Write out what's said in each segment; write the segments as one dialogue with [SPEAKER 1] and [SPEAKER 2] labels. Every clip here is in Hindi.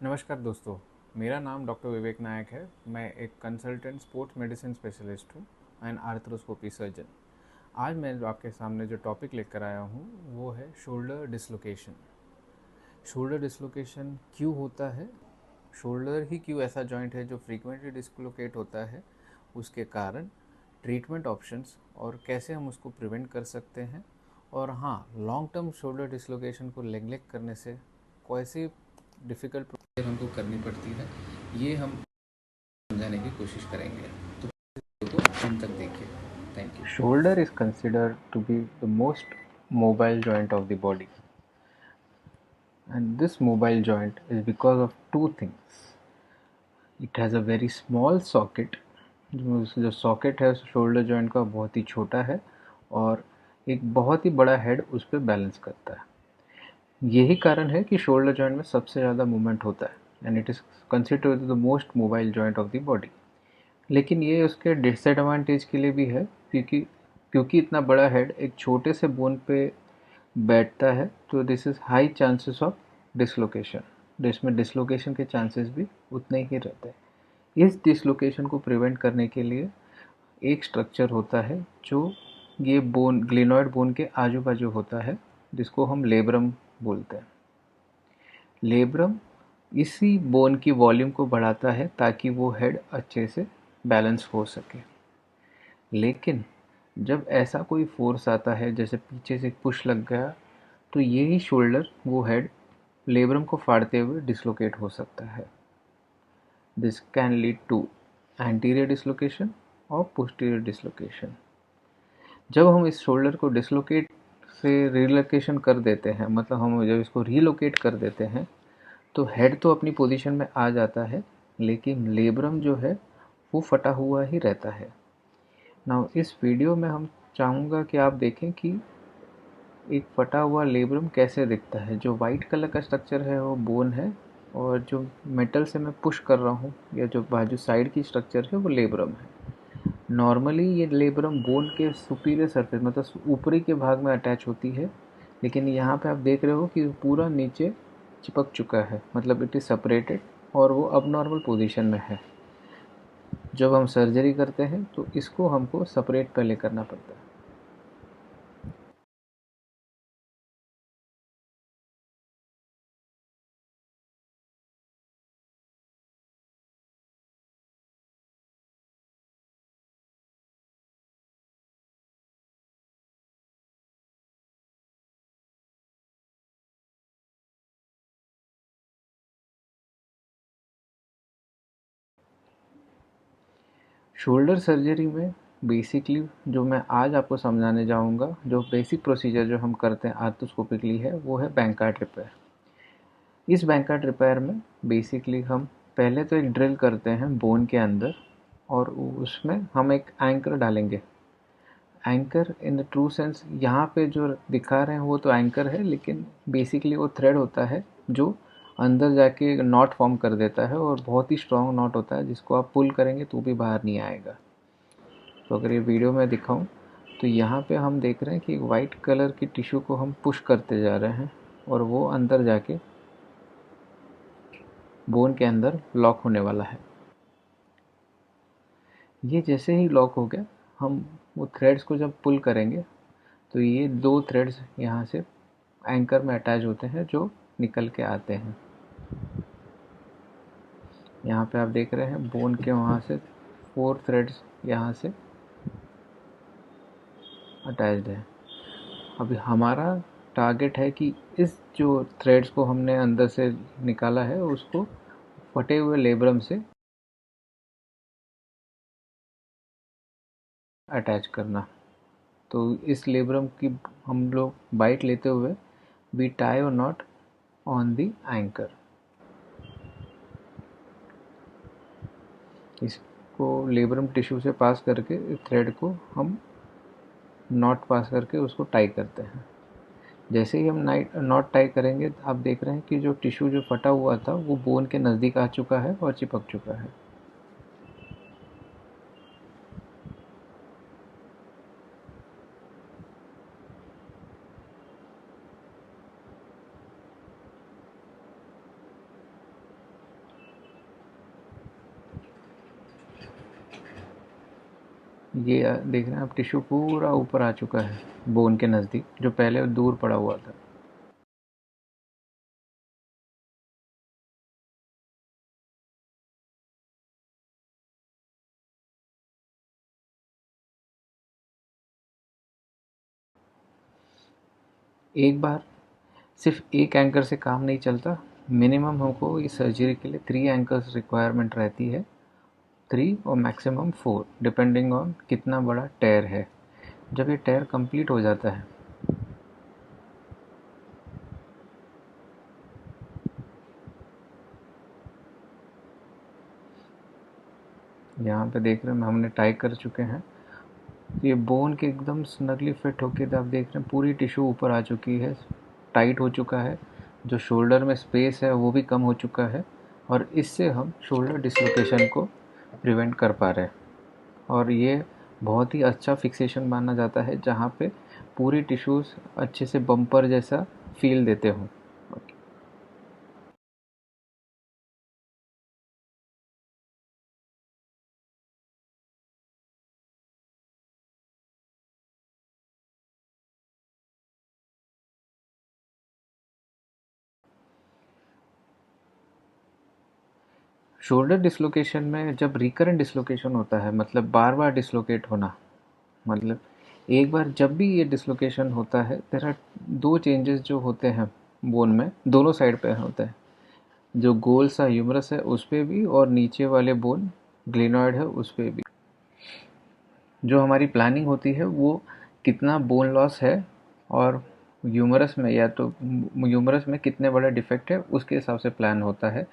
[SPEAKER 1] नमस्कार दोस्तों, मेरा नाम डॉक्टर विवेक नायक है। मैं एक कंसल्टेंट स्पोर्ट्स मेडिसिन स्पेशलिस्ट हूँ एंड आर्थ्रोस्कोपी सर्जन। आज मैं जो आपके सामने जो टॉपिक लेकर आया हूँ वो है शोल्डर डिसलोकेशन। शोल्डर डिसलोकेशन क्यों होता है, शोल्डर ही क्यों ऐसा जॉइंट है जो फ्रीक्वेंटली डिसलोकेट होता है, उसके कारण, ट्रीटमेंट ऑप्शंस और कैसे हम उसको प्रिवेंट कर सकते हैं, और हाँ, लॉन्ग टर्म शोल्डर डिसलोकेशन को नेग्लेक्ट करने से कैसे डिफ़िकल्ट प्रोसीजर हमको करनी पड़ती है, ये हम समझाने की कोशिश करेंगे। तो वीडियो को अंत तक देखिए। Thank you. Shoulder is considered to be the most mobile joint of the body, and this mobile joint is because of two things. It has a very small socket, जो सॉकेट है शोल्डर जॉइंट का बहुत ही छोटा है, और एक बहुत ही बड़ा हेड उस पर बैलेंस करता है। यही कारण है कि शोल्डर जॉइंट में सबसे ज़्यादा मूवमेंट होता है and it is considered the most mobile joint of the body. लेकिन ये उसके डिसएडवांटेज के लिए भी है, क्योंकि क्योंकि इतना बड़ा हेड एक छोटे से बोन पे बैठता है, तो this is high chances of dislocation. इसमें डिसलोकेशन के चांसेस भी उतने ही रहते हैं। इस डिसलोकेशन को प्रिवेंट करने के लिए एक स्ट्रक्चर होता है जो ये बोन, ग्लेनॉइड बोन के आजू बाजू होता है, जिसको हम लेब्रम बोलते हैं। लेब्रम इसी बोन की वॉल्यूम को बढ़ाता है ताकि वो हेड अच्छे से बैलेंस हो सके। लेकिन जब ऐसा कोई फोर्स आता है, जैसे पीछे से पुश लग गया, तो यही शोल्डर, वो हेड लेब्रम को फाड़ते हुए डिसलोकेट हो सकता है। This can lead to anterior dislocation और पोस्टीरियर डिसलोकेशन। जब हम इस शोल्डर को डिसलोकेट से रिलोकेशन कर देते हैं, मतलब हम जब इसको रीलोकेट कर देते हैं, तो हेड तो अपनी पोजीशन में आ जाता है, लेकिन लेब्रम जो है वो फटा हुआ ही रहता है। नाउ इस वीडियो में हम चाहूँगा कि आप देखें कि एक फटा हुआ लेब्रम कैसे दिखता है। जो वाइट कलर का स्ट्रक्चर है वो बोन है, और जो मेटल से मैं पुश कर रहा हूँ या जो बाजू साइड की स्ट्रक्चर है वो लेब्रम है। नॉर्मली ये लेब्रम बोन के सुपीरियर सरफेस, मतलब ऊपरी के भाग में अटैच होती है, लेकिन यहाँ पे आप देख रहे हो कि पूरा नीचे चिपक चुका है, मतलब इट इज़ सेपरेटेड और वो अब नॉर्मल पोजीशन में है। जब हम सर्जरी करते हैं तो इसको हमको सेपरेट पहले करना पड़ता है। शोल्डर सर्जरी में बेसिकली जो मैं आज आपको समझाने जाऊंगा, जो बेसिक प्रोसीजर जो हम करते हैं आर्थोस्कोपिकली है, वो है बैंकार्ड रिपेयर। इस बैंकार्ड रिपेयर में बेसिकली हम पहले तो एक ड्रिल करते हैं बोन के अंदर, और उसमें हम एक एंकर डालेंगे। Anchor in the true sense यहाँ पे जो दिखा रहे हैं वो तो एंकर है, लेकिन बेसिकली वो थ्रेड होता है जो अंदर जाके नॉट फॉर्म कर देता है, और बहुत ही स्ट्रॉन्ग नॉट होता है जिसको आप पुल करेंगे तो भी बाहर नहीं आएगा। तो अगर ये वीडियो में दिखाऊं, तो यहाँ पे हम देख रहे हैं कि एक वाइट कलर की टिश्यू को हम पुश करते जा रहे हैं, और वो अंदर जाके बोन के अंदर लॉक होने वाला है। ये जैसे ही लॉक हो गया, हम वो थ्रेड्स को जब पुल करेंगे, तो ये दो थ्रेड्स यहाँ से एंकर में अटैच होते हैं जो निकल के आते हैं। यहाँ पे आप देख रहे हैं बोन के वहाँ से 4 थ्रेड्स यहाँ से अटैच्ड है। अभी हमारा टारगेट है कि इस जो थ्रेड्स को हमने अंदर से निकाला है उसको फटे हुए लेब्रम से अटैच करना। तो इस लेब्रम की हम लोग बाइट लेते हुए वी टाई और नॉट ऑन द एंकर। इसको लेब्रम टिश्यू से पास करके थ्रेड को हम नॉट पास करके उसको टाई करते हैं। जैसे ही हम नॉट टाई करेंगे, आप देख रहे हैं कि जो टिश्यू जो फटा हुआ था वो बोन के नज़दीक आ चुका है और चिपक चुका है। ये देख रहे हैं आप, टिश्यू पूरा ऊपर आ चुका है बोन के नज़दीक, जो पहले दूर पड़ा हुआ था। एक बार सिर्फ एक एंकर से काम नहीं चलता। मिनिमम हमको इस सर्जरी के लिए 3 एंकर्स रिक्वायरमेंट रहती है। 3 और मैक्सिमम 4, डिपेंडिंग ऑन कितना बड़ा टेयर है। जब ये टेयर कंप्लीट हो जाता है, यहाँ पे देख रहे हैं हमने टाई कर चुके हैं। ये बोन के एकदम स्नगली फिट होके, आप देख रहे हैं पूरी टिश्यू ऊपर आ चुकी है, टाइट हो चुका है। जो शोल्डर में स्पेस है वो भी कम हो चुका है, और इससे हम शोल्डर डिसलोकेशन को प्रिवेंट कर पा रहे हैं। और ये बहुत ही अच्छा फिक्सेशन माना जाता है, जहाँ पे पूरी टिश्यूज़ अच्छे से बम्पर जैसा फील देते हों। शोल्डर डिसलोकेशन में जब रिकरेंट डिसलोकेशन होता है, मतलब बार बार डिसलोकेट होना, मतलब एक बार जब भी ये डिसलोकेशन होता है, देयर आर 2 चेंजेस जो होते हैं बोन में, दोनों साइड पे होता है। जो गोल सा ह्यूमरस है उस पे भी, और नीचे वाले बोन ग्लिनॉइड है उस पे भी। जो हमारी प्लानिंग होती है वो कितना बोन लॉस है, और ह्यूमरस में, या तो ह्यूमरस में कितने बड़ा डिफेक्ट है, उसके हिसाब से प्लान होता है।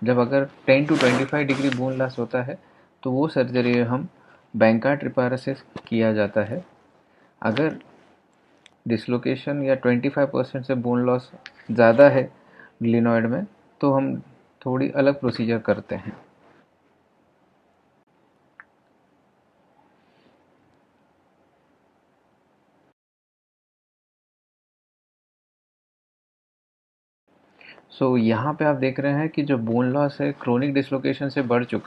[SPEAKER 1] जब अगर 10 to 25 डिग्री बोन लॉस होता है, तो वो सर्जरी हम बैंकार्ड रिपेयर से किया जाता है। अगर डिसलोकेशन या 25% से बोन लॉस ज़्यादा है ग्लिनॉइड में, तो हम थोड़ी अलग प्रोसीजर करते हैं। यहाँ पे आप देख रहे हैं कि जो बोन लॉस है क्रोनिक डिसलोकेशन से बढ़ चुका है।